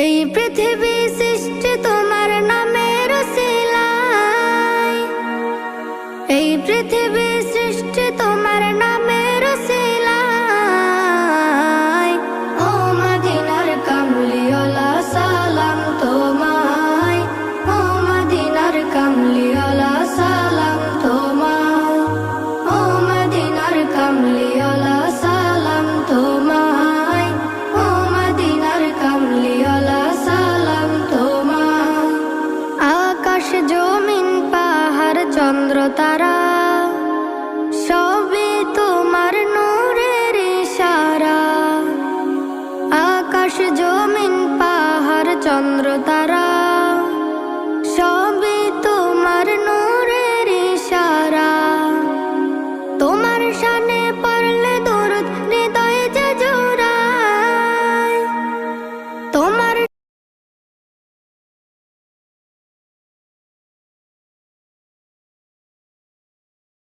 এই পৃথিবী সৃষ্টি তোমার নামের উসিলায়, এই পৃথিবী সৃষ্টি তোমার নামের উসিলায়। ও মদিনার কামলিওয়ালা সালাম তোমায়, ও মদিনার কামলিওয়ালা সালাম তোমায়, ও মদিনার কামলিওয়ালা সালাম তোমায়, ও মদিনার কামলিওয়ালা সালাম তোমায়। আকাশ জমিন পাহাড় চন্দ্র তারা সবই তোমার নূরের ইশারা। আকাশ জমিন পাহাড় চন্দ্র তারা